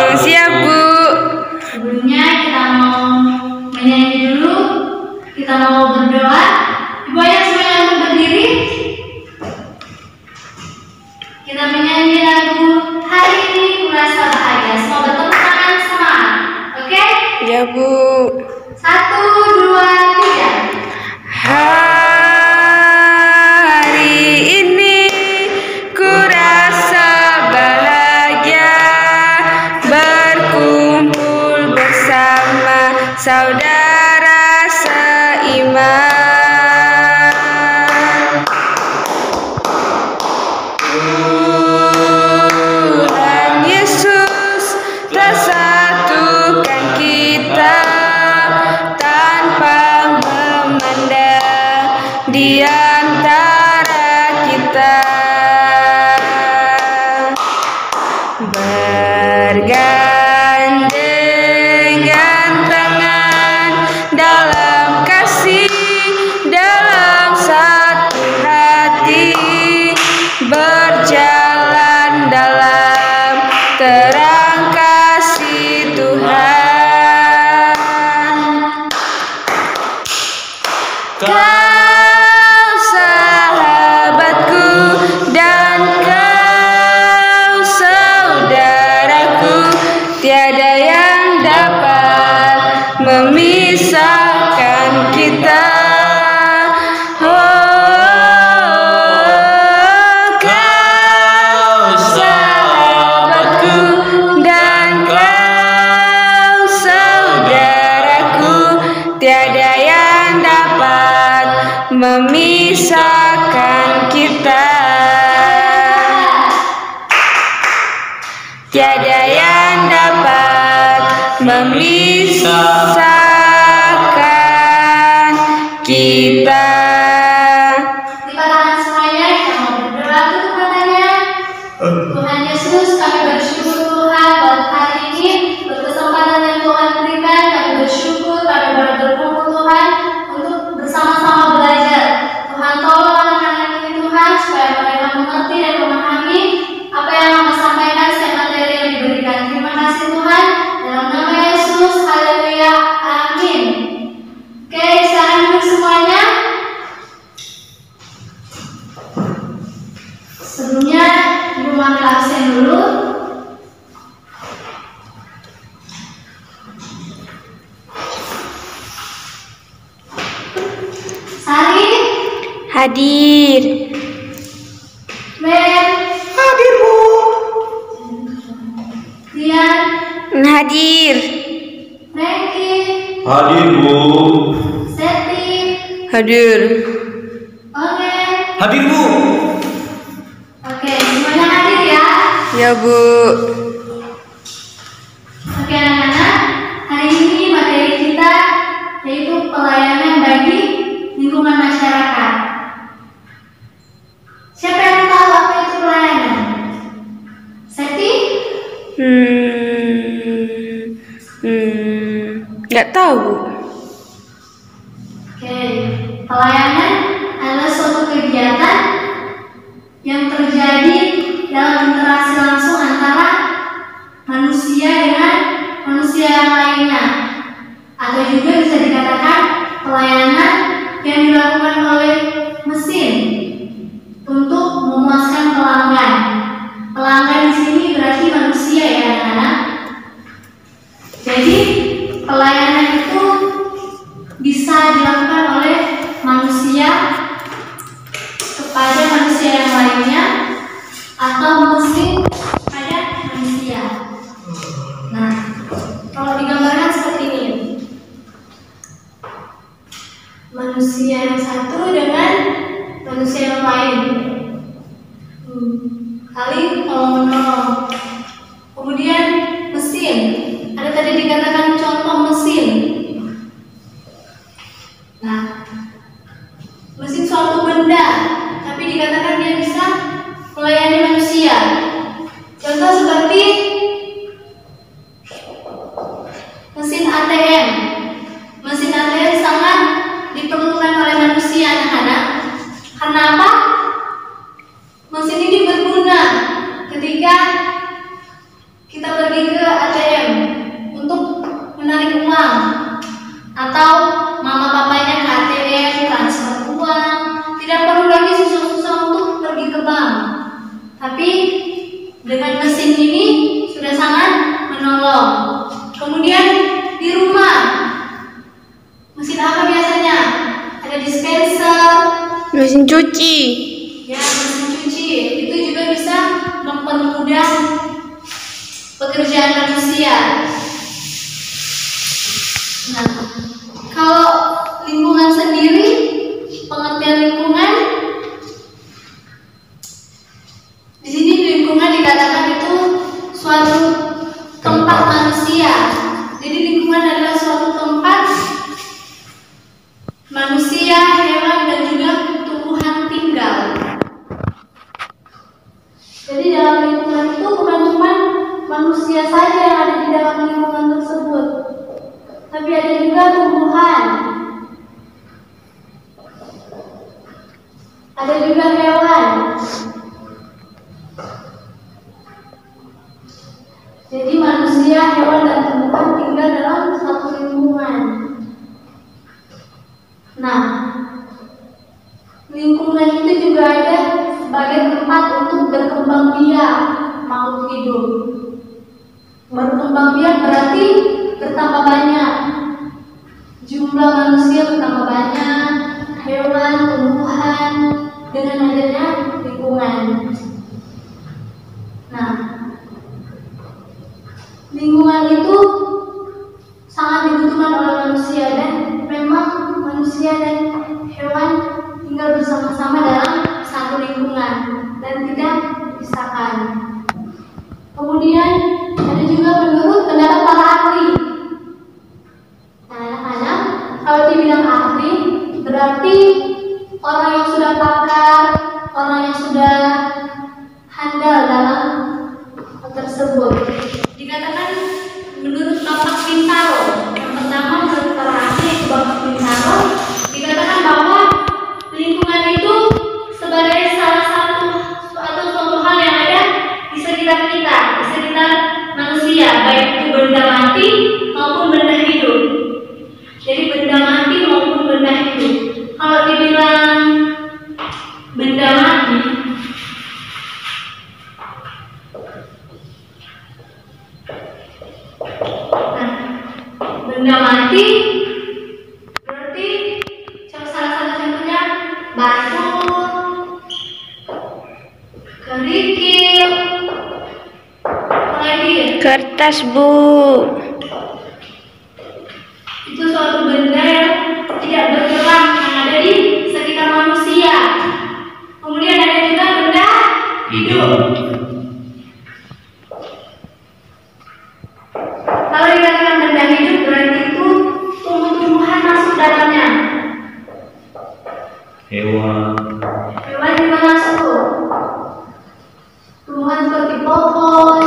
Siap, Bu. Sebelumnya kita mau menyanyi dulu. Kita mau berdoa. Ibu ayah semuanya untuk berdiri. Kita menyanyi lagu Hari Ini Kurasa Bahagia. Semua bertepuk tangan semangat. Oke? Ya, Bu. 1, 2, 3. Hari ini kurasa bahagia berkumpul bersama saudara seiman. Tuhan Yesus telah satukan kita tanpa memandang di antara kita. Bergandengan tangan dalam kasih, dalam satu hati, berjalan dalam terang kasih Tuhan. Kau sahabatku dan kau saudaraku, tiada yang dapat memisahkan kita. Kau sahabatku dan kau saudaraku, tiada yang dapat memisahkan kita. Tiada yang dapat memisahkan kita. Lipat tangan semuanya, kita mau berdoa. Tutup matanya. Tuhan Yesus, kami bersyukur Tuhan buat hari ini, buat kesempatan yang Tuhan berikan. Kami bersyukur, kami boleh berkumpul Tuhan untuk bersama-sama belajar. Tuhan tolong anak-anak ini Tuhan, supaya mereka mengerti dan memahami apa yang Mama sampaikan setiap materi yang diberikan. Terima kasih Tuhan, dalam nama Yesus, haleluya, amin. Oke, sekarang duduk semuanya. Sebelumnya Ibu ambil absen dulu. Sari, Hadir. Ben, Hadir, Bu. Dian, Hadir. Reki, Hadir, Bu. Seti, Hadir. Ogen. Hadir, Bu. Oke, semuanya hadir ya. Ya, Bu. Oke anak-anak, hari ini materi kita yaitu pelayanan bagi lingkungan masyarakat. Siapa yang tahu apa itu pelayanan? Seti? Nggak tahu. Oke, pelayanan adalah suatu kegiatan yang terjadi dalam interaksi langsung antara manusia dengan manusia yang lainnya, atau juga bisa dikatakan pelayanan yang dilakukan oleh mesin untuk memuaskan pelanggan. Pelanggan di sini berarti manusia ya anak-anak. Jadi pelayanan itu bisa dilakukan oleh manusia kepada manusia yang lainnya atau mesin pada manusia. Nah, kalau digambarkan seperti ini, manusia yang satu dengan manusia yang lain saling menolong. Kemudian mesin, ada tadi dikatakan contoh mesin. Nah, mesin suatu benda, tapi dikatakan dia bisa melayani manusia. Contoh seperti mesin ATM. Mesin ATM sangat diperlukan oleh manusia anak-anak. Karena apa? Mesin ini berguna ketika kita pergi ke ATM Tapi dengan mesin ini sudah sangat menolong. Kemudian di rumah, mesin apa biasanya? Ada dispenser, Mesin cuci. ya mesin cuci. Itu juga bisa mempermudah pekerjaan manusia. Nah, kalau lingkungan sendiri, pengertian lingkungan, di sini lingkungan dikatakan itu suatu tempat manusia. Jadi lingkungan adalah suatu tempat manusia, hewan, dan juga tumbuhan tinggal. Jadi dalam lingkungan itu bukan cuma manusia saja yang ada di dalam lingkungan tersebut, tapi ada juga tumbuhan, ada juga hewan. Jadi manusia, hewan, dan tumbuhan tinggal dalam satu lingkungan. Nah, lingkungan itu juga ada sebagai tempat untuk berkembang biak makhluk hidup. Berkembang biak berarti bertambah banyak. Jumlah manusia bertambah banyak, hewan, tumbuhan, dengan adanya lingkungan. Nah, lingkungan itu sangat dibutuhkan oleh manusia, dan memang manusia dan hewan tinggal bersama-sama dalam satu lingkungan dan tidak dipisahkan. Kemudian ada juga menurut pendapat para ahli. Nah, anak-anak, kalau dibilang ahli berarti orang yang sudah pakar, orang yang sudah handal dalam hal tersebut. Dikatakan menurut Bapak Pintaro, yang pertama menurut para ahli Bapak Pintaro, dikatakan bahwa lingkungan itu sebagai salah satu atau suatu hal yang ada di sekitar kita, di sekitar manusia, baik itu benda mati maupun benda hidup. Jadi benda mati maupun benda hidup. Kalau dibilang benda mati, benda mati berarti salah satu contohnya batu, kerikil, apalagi Kertas, Bu. itu suatu benda yang tidak bergerak yang ada di sekitar manusia. Kemudian ada juga benda hidup. Kalau dikatakan benda hidup berarti itu tumbuh-tumbuhan masuk dalamnya. Hewan. Hewan juga masuk. Tumbuhan seperti pohon,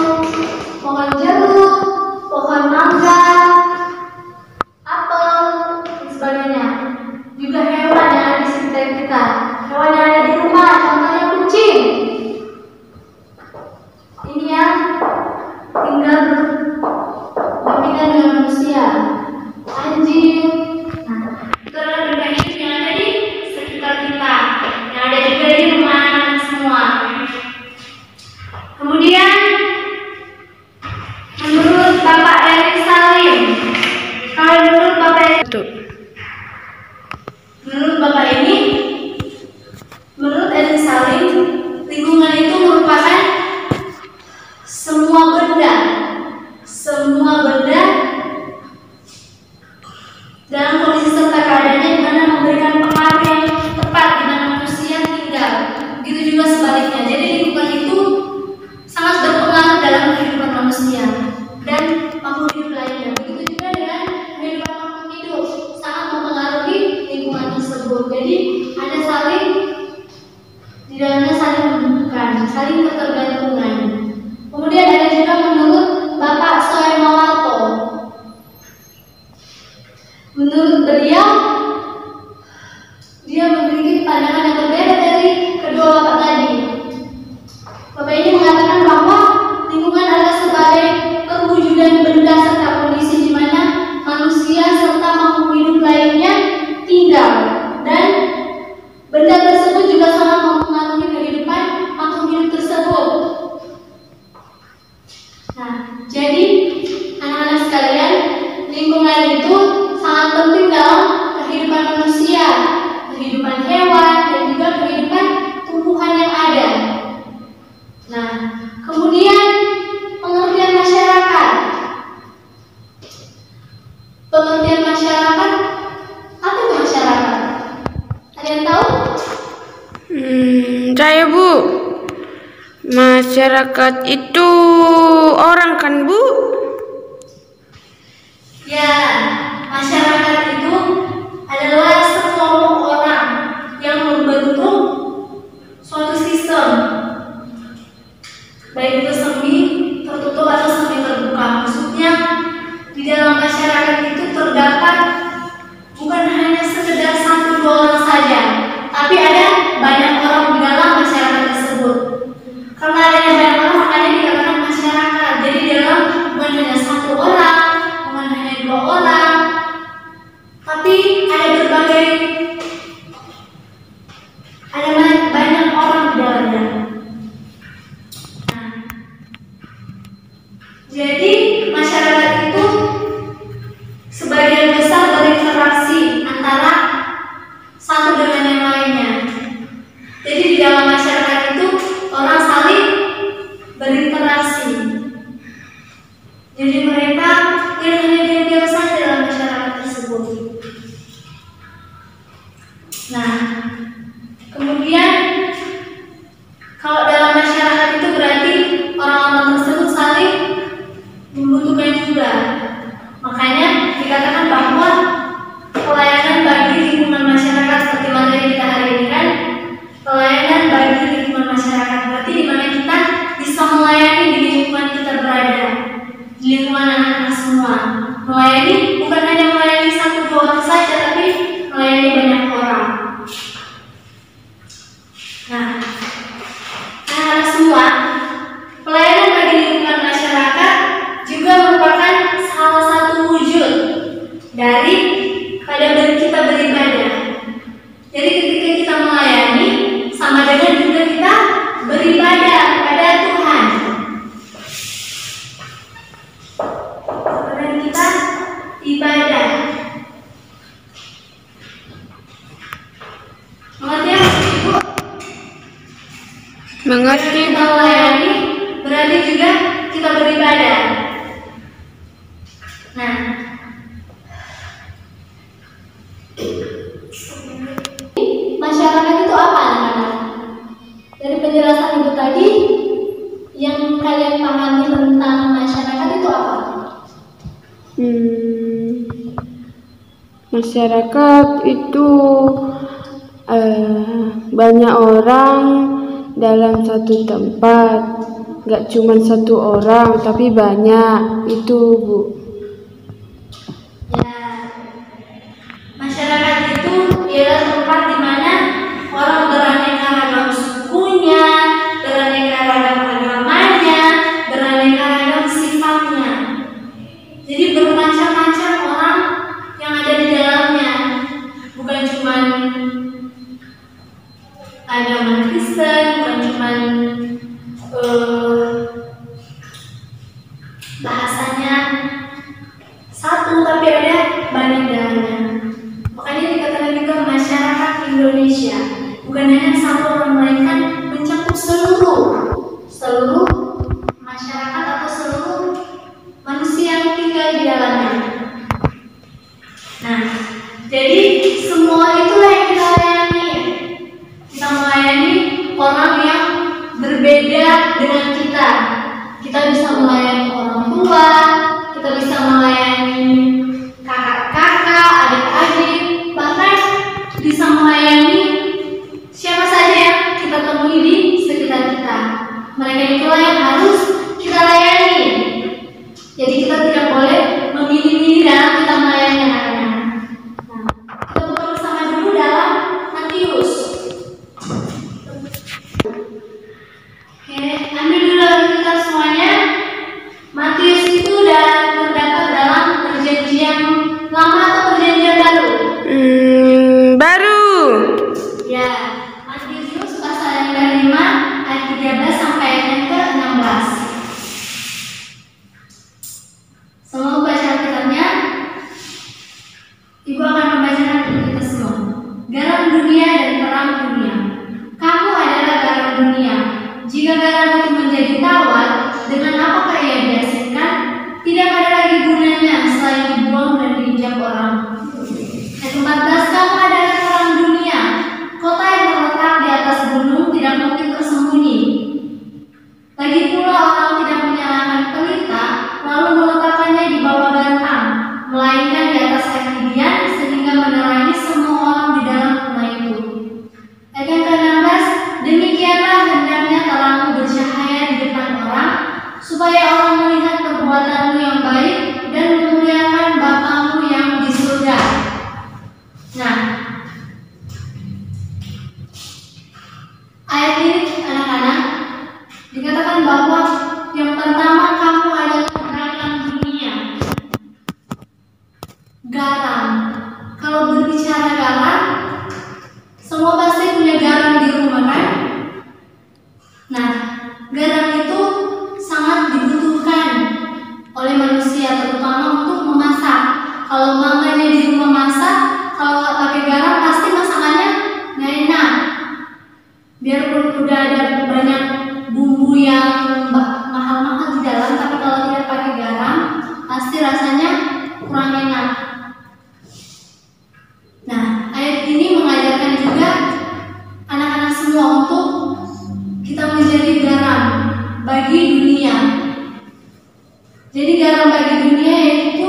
pohon jeruk, pohon mangga, apel, dan sebagainya. Juga hewan yang ada di sekitar kita. Hewan yang ada di rumah, contohnya kucing. Ini yang tinggal berdampingan dengan manusia. Anjing. Nah, itu adalah benda hidup yang ada di sekitar kita, yang ada juga di rumah anak semua. Kemudian menurut Bapak Erik Salim, kalau menurut Bapak menurut Bapak ini, menurut Erik Salim, lingkungan itu merupakan semua benda dalam kondisi serta keadaannya di mana memberikan pengaruh yang tepat di mana manusia tinggal. Begitu juga sebaliknya. Jadi lingkungan itu sangat berpengaruh dalam kehidupan manusia dan makhluk hidup lainnya. Begitu juga dengan kehidupan makhluk hidup, sangat mempengaruhi lingkungan tersebut. Jadi ada saling di dalamnya saling membutuhkan, saling ketergantungan. Kemudian ada juga menurut Bapak Soemawarto. Menurut beliau, dia memiliki pandangan yang berbeda dari kedua bapak tadi. Bapak ini mengatakan bahwa lingkungan adalah sebagai perwujudan benda serta kondisi di mana manusia serta makhluk hidup lainnya tinggal, dan benda tersebut juga sangat mempengaruhi kehidupan makhluk hidup tersebut. Saya Bu, masyarakat itu orang kan Bu? Ya, masyarakat itu adalah sekelompok orang yang membentuk suatu sistem, baik itu semi tertutup atau semi terbuka. Maksudnya di dalam masyarakat itu terdapat bukan hanya sekedar 1-2 orang saja, tapi ada banyak orang di dalam masyarakat tersebut. Karena adanya banyak orang, makanya dikatakan masyarakat. Jadi di dalam bukan hanya 1 orang, bukan hanya 2 orang, tapi ada banyak orang di dalamnya. Nah, jadi masyarakat itu sebagian besar berinteraksi antara satu dengan yang lainnya. Jadi di dalam masyarakat itu orang saling berinteraksi. Jadi mereka tidak hanya diam-diam saja dalam masyarakat tersebut. Nah, kemudian kalau dalam masyarakat itu berarti orang-orang tersebut saling membutuhkan juga. Makanya dikatakan bahwa pelayanan bagi lingkungan masyarakat seperti materi kita hari ini kan, pelayanan bagi lingkungan masyarakat berarti di mana kita bisa melayani di lingkungan kita berada, di lingkungan anak-anak semua. Melayani bukan hanya melayani 1-2 orang saja, tapi melayani banyak orang. Nah, anak-anak semua, pelayanan bagi lingkungan masyarakat juga merupakan salah satu wujud dari pada kita beribadah. Jadi ketika kita melayani, sama dengan juga kita beribadah kepada Tuhan. Dan kita ibadah. Mengerti ya, Ibu? Mengerti Kita melayani berarti juga kita beribadah. Nah, masyarakat itu apa anak-anak? Dari penjelasan Ibu tadi, yang kalian pahami tentang masyarakat itu apa? Masyarakat itu banyak orang dalam satu tempat, nggak cuma 1 orang tapi banyak, itu Bu. Ya, masyarakat itu ialah tempat di mana orang beraneka ragam sukunya, beraneka ragam agamanya, beraneka ragam sifatnya. Jadi bermacam-macam orang yang ada di dalamnya, bukan cuma agama Kristen, bukan cuma bahasanya satu, tapi ada banyak dalamnya. Makanya dikatakan juga masyarakat Indonesia bukan hanya 1 orang, melainkan mencakup seluruh masyarakat atau seluruh manusia yang tinggal di dalamnya. Nah, jadi semua itulah yang kita layani. Kita melayani orang yang berbeda dengan kita. Kita bisa melayani orang tua, kita bisa melayani kakak-kakak, adik-adik, bahkan bisa melayani siapa saja yang kita temui di sekitar kita. Mereka itulah yang harus kita layani. Jadi kita tidak boleh memilih-milih dalam kita melayani anak-anak. Nah, kita buka bersama dulu dalam Matius. Oke, ambil dulu kita semuanya. Matius itu terdapat dalam perjanjian lama atau perjanjian baru? Baru. Ya, Matius pasal yang ke-5 ayat 13 sampai ayat yang ke-16. Semua baca Alkitabnya. Ibu akan membacakan untuk kita semua. Garam dunia dan terang dunia. Kamu adalah garam dunia. Jika garam itu menjadi tawar, dengan apakah ia diasinkan? Tidak ada lagi gunanya selain dibuang dan diinjak orang. Ayat 14, kamu adalah terang dunia. Kota yang terletak di atas gunung tidak bahwa yang pertama kamu adalah garam dunia. Garam. Kalau berbicara garam, semua pasti punya garam di rumah kan? Nah, garam itu sangat dibutuhkan oleh manusia, terutama untuk memasak. Kalau mamanya di rumah masak, kalau nggak pakai garam pasti masakannya nggak enak. Biarpun udah ada banyak bumbu yang mahal-mahal di dalam, tapi kalau tidak pakai garam, pasti rasanya kurang enak. Nah, ayat ini mengajarkan juga anak-anak semua untuk kita menjadi garam bagi dunia. Jadi garam bagi dunia yaitu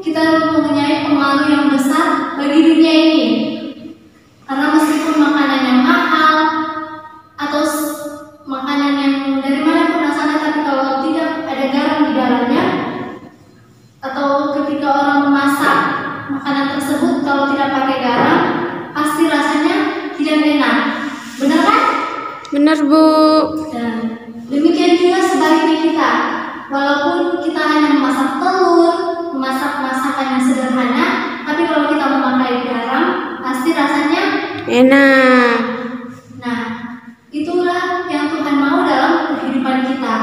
kita mempunyai pengaruh yang besar bagi dunia ini. Karena meskipun makanannya mahal atau makanan yang dari mana pun asalnya, tapi kalau tidak ada garam di dalamnya, atau ketika orang memasak makanan tersebut kalau tidak pakai garam, pasti rasanya tidak enak. Benar kan? Benar, Bu. Dan demikian juga sebaliknya kita. Walaupun kita hanya memasak telur, memasak masakan yang sederhana, tapi kalau kita memakai garam, pasti rasanya Enak. nah, itulah yang Tuhan mau dalam kehidupan kita.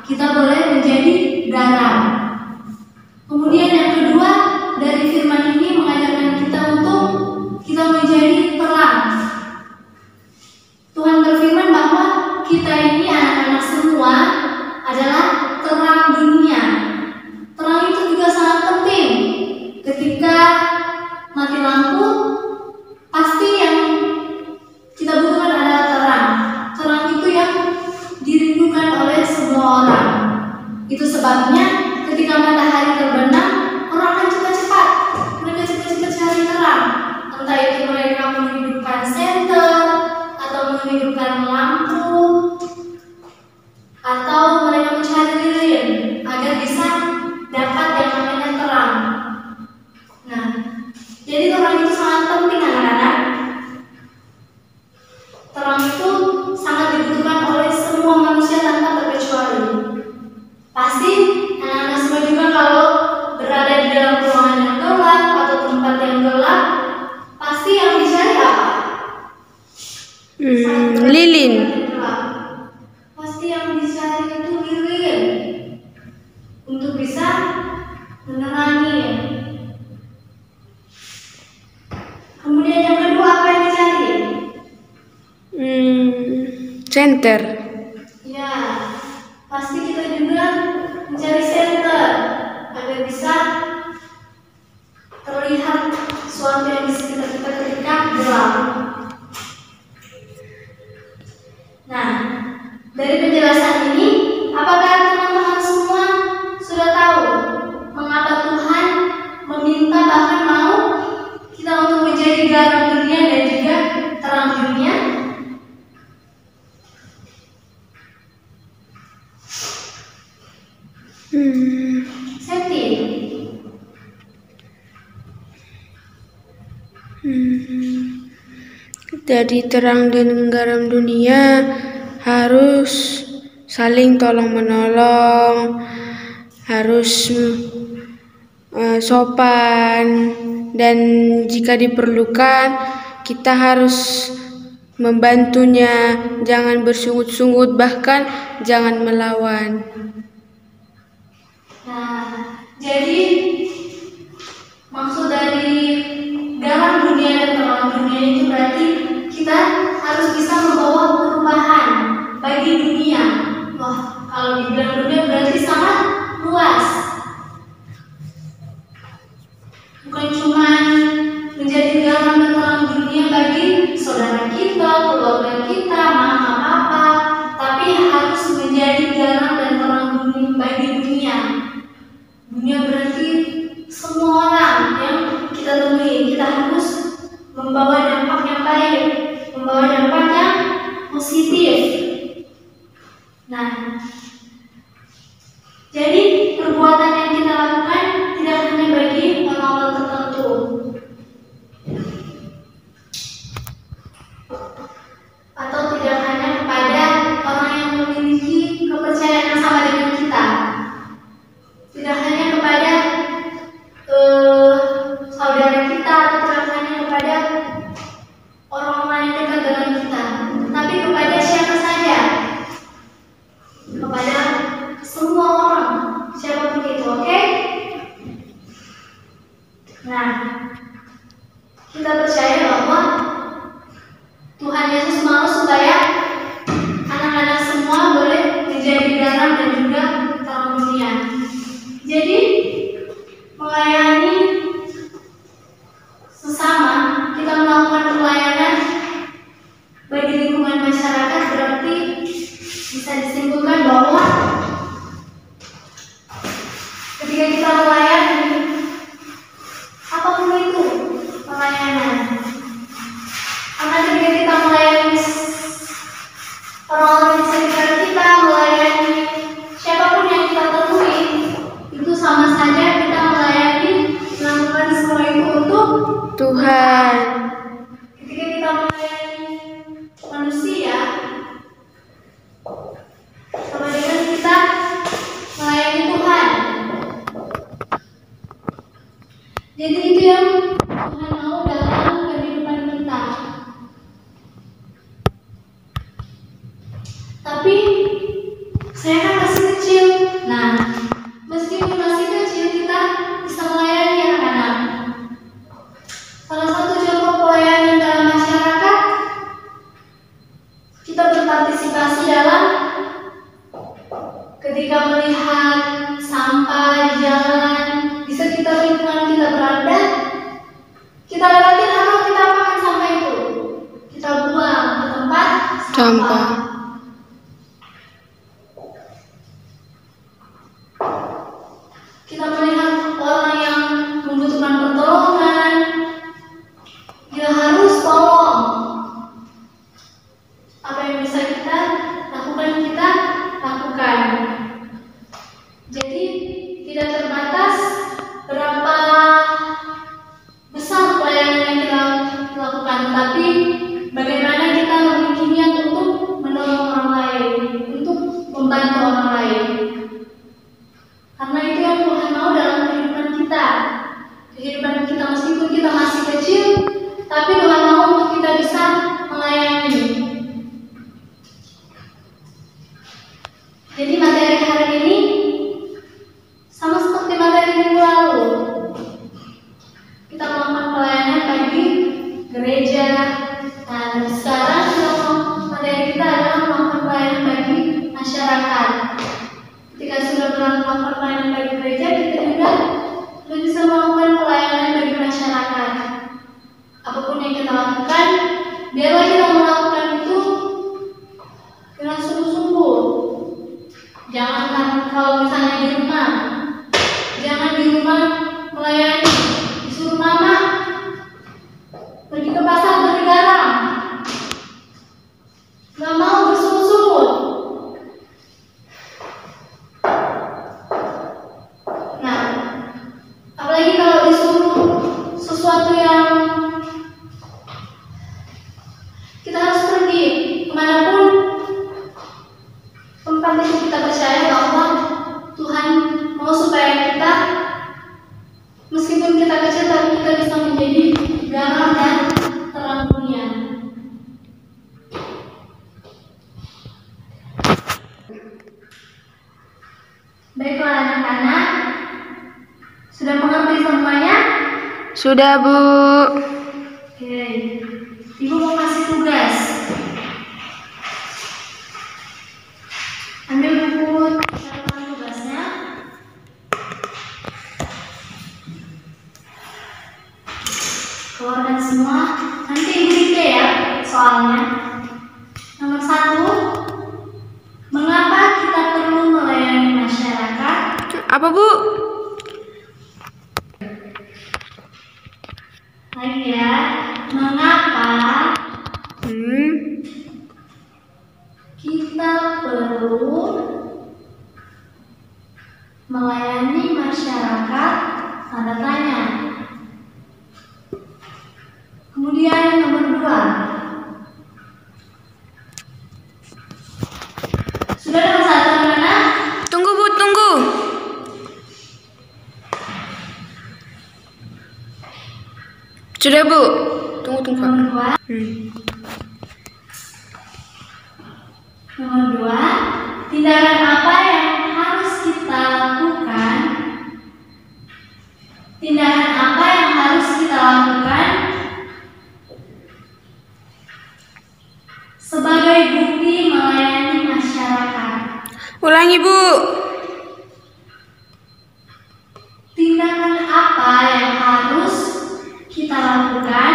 Kita boleh menjadi garam. Kemudian yang kedua, dari firman ini mengajarkan kita untuk kita menjadi terang. Tuhan berfirman bahwa kita ini anak-anak semua adalah terang dunia. Terang itu juga sangat penting. Ketika mati lampu, pasti yang kita butuhkan adalah terang. Terang itu yang dirindukan oleh semua orang. Itu sebabnya ketika matahari terbenam, orang akan cepat-cepat. Mereka cepat-cepat cari terang. Entah itu mereka menghidupkan senter, atau menghidupkan lampu, atau mereka mencari lilin agar bisa dapat yang namanya terang. Nah, jadi terang itu sangat penting anak-anak. Terang itu sangat dibutuhkan oleh semua manusia tanpa terkecuali. Pasti anak-anak semua juga kalau berada di dalam ruangan yang gelap atau tempat yang gelap, pasti yang dicari apa? Lilin. Pasti yang dicari itu lilin untuk bisa menerangi. Kemudian yang kedua apa yang dicari? Center. Ya, pasti kita juga mencari senter agar bisa terlihat sesuatu yang di sekitar kita ketika gelap. Nah, dari penjelasan ini, apakah teman-teman semua sudah tahu mengapa Tuhan meminta bahkan mau kita untuk menjadi garam dunia dan juga terang dunia? Septi. Dari terang dan garam dunia harus saling tolong-menolong, harus sopan, dan jika diperlukan kita harus membantunya, jangan bersungut-sungut, bahkan jangan melawan. Nah, jadi maksud dari garam dunia dan terang dunia itu berarti kita harus bisa membawa perubahan bagi dunia. Wah, kalau dibilang dunia berarti sangat luas. Bukan cuma menjadi garam dan terang dunia bagi saudara kita, keluarga kita, mama, papa, tapi harus menjadi garam dan terang dunia bagi dunia. Dunia berarti semua orang yang kita temui. Kita harus membawa dampak yang baik, membawa dampak yang positif. Nah, bisa disimpulkan bahwa ketika kita melayani apapun itu pelayanan, karena ketika kita melayani orang-orang di sekitar kita, melayani siapapun yang kita temui, itu sama saja kita melayani, melakukan semua itu untuk Tuhan. Ketika kita melayani manusia, sama dengan kita melayani Tuhan. Jadi itu yang Tuhan mau dalam kehidupan kita. Tapi saya kan masih kecil. Nah, meskipun masih kecil, kita bisa melayani anak-anak. Salah satu contoh pelayanan dalam masyarakat, kita berpartisipasi dalam ketika melihat sampah di jalan di sekitar lingkungan kita berada, kita lewatin atau kita apakan sampah itu? Kita buang ke tempat sampah. Kita melihat orang yang membutuhkan pertolongan, dia harus tolong. Apa yang bisa kita lakukan, kita lakukan. Jadi tidak terbatas berapa besar pelayanan yang kita lakukan, tapi bagaimana kita memiliki niat untuk menolong orang lain, untuk membantu orang lain. Karena itu yang Tuhan mau dalam kehidupan kita. Kehidupan kita meskipun kita masih kecil, tapi Tuhan mau untuk kita bisa melayani. Jadi materi hari ini sama seperti materi minggu lalu. Kita melakukan pelayanan bagi gereja. Nah, sekarang materi kita adalah melakukan pelayanan bagi masyarakat. Ketika sudah melakukan pelayanan bagi gereja, kita juga bisa melakukan pelayanan bagi masyarakat. Apapun yang kita lakukan, biarlah kita melakukan itu dengan sungguh-sungguh. Jangan kalau misalnya di rumah, jangan di rumah melayani, disuruh mama pergi ke pasar beli garam, nggak mau bersungguh-sungguh. Nah, apalagi kalau disuruh sesuatu yang kita harus pergi kemanapun tempat itu, kita percaya bahwa Tuhan mau supaya kita, meskipun kita kecil, tapi kita bisa menjadi garam dan terang dunia. Baiklah anak-anak, sudah mengerti semuanya? Sudah, Bu. Oke, Ibu mau kasih tugas. Ambil buku catatan tugasnya. Keluarkan semua. Nanti Ibu dikte ya soalnya. Nomor 1, mengapa kita perlu melayani masyarakat? Apa, Bu? Lagi ya, mengapa kita perlu melayani masyarakat? Tanda tanya. Kemudian nomor 2, sudah nomor 1 mana? Tunggu, Bu, tunggu. Sudah, Bu. Tunggu. Nomor 2. Nomor 2, tindakan apa yang harus kita lakukan? Tindakan apa yang harus kita lakukan sebagai bukti melayani masyarakat? Ulangi, Bu. Tindakan apa yang harus kita lakukan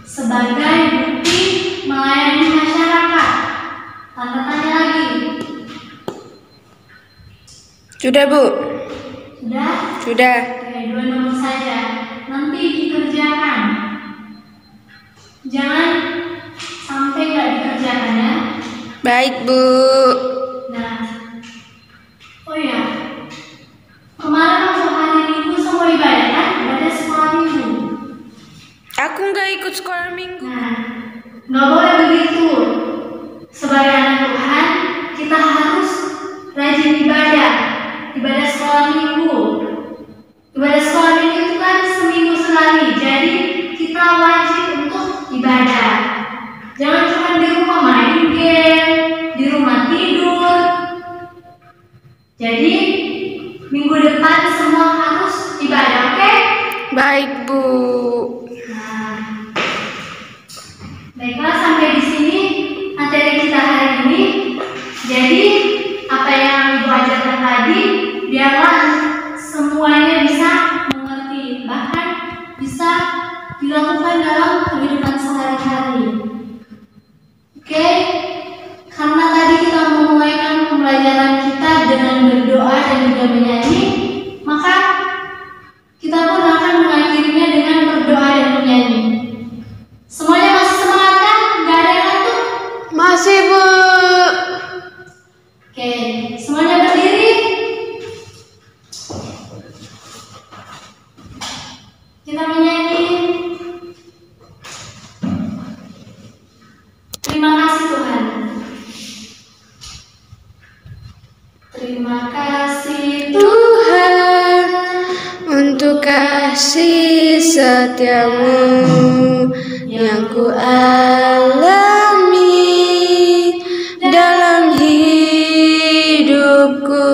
sebagai bukti melayani masyarakat? Sudah, Bu. Sudah? Sudah. Oke, 2 nomor saja. Nanti dikerjakan. Jangan sampai nggak dikerjakan ya. Baik, Bu. Nah, oh ya, kemarin waktu hari Minggu semua ibadah kan? Ibadah sekolah Minggu. Aku nggak ikut sekolah Minggu. Nah, nggak boleh begitu. Sebagai anak Tuhan, kita harus rajin ibadah. Ibadah sekolah Minggu. Ibadah sekolah Minggu itu kan seminggu sekali. Jadi kita wajib untuk ibadah. Jangan cuma di rumah main game, di rumah tidur. Jadi minggu depan semua harus ibadah, oke? Baik, Bu. Nah, baiklah sampai di sini materi kita hari ini. Jadi apa yang Ibu ajarkan tadi, biarlah semuanya bisa mengerti, bahkan bisa dilakukan dalam kehidupan sehari-hari. Oke, karena tadi kita memulaikan pembelajaran kita dengan berdoa dan juga menyanyi, maka kita pun akan mengakhirinya dengan berdoa dan menyanyi. Semuanya masih semangat kan? Gak ada yang ngantuk? Masih, Bu. Oke, semuanya berdiri. Kita menyanyi. Terima kasih Tuhan. Terima kasih Tuhan, untuk kasih setiamu yang ku alami dalam hidupku.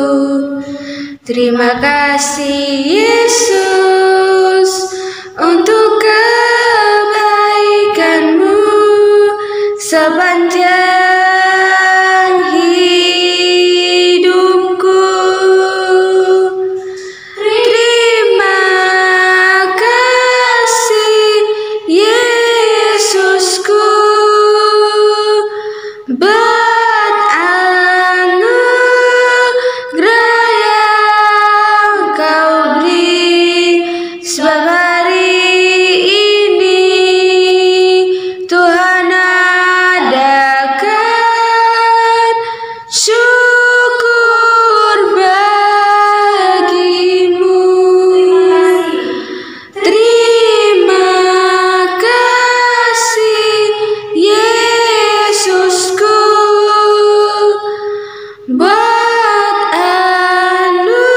Terima kasih Yesus untuk kebaikanmu sepanjang hidupku. Terima kasih Yesusku buat anugerah yang kau beri. Sebab hari ini Tuhan adakan syukur bagimu. Terima kasih Yesusku buat anugerah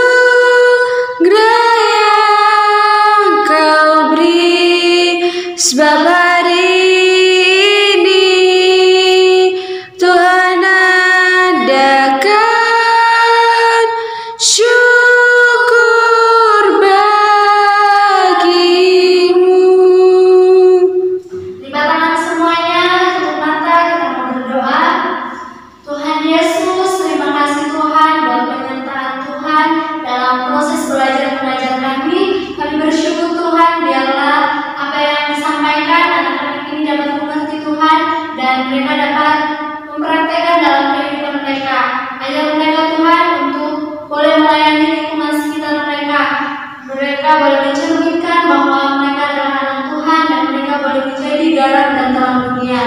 yang kau beri. Sebab hari ini Tuhan adakan syukur bagimu. Lipat tangan semuanya, tutup mata, kita mau berdoa. Tuhan Yesus, terima kasih Tuhan buat penyertaan Tuhan dalam proses belajar mengajar kami. Kami bersyukur Tuhan, biarlah apa yang disampaikan anak-anak ini dapat mengerti Tuhan dan mereka dapat mempraktekkan dalam kehidupan mereka. Ajar mereka Tuhan untuk boleh melayani lingkungan sekitar mereka. Mereka boleh mencerminkan bahwa mereka adalah anak Tuhan dan mereka boleh menjadi garam dan terang dunia.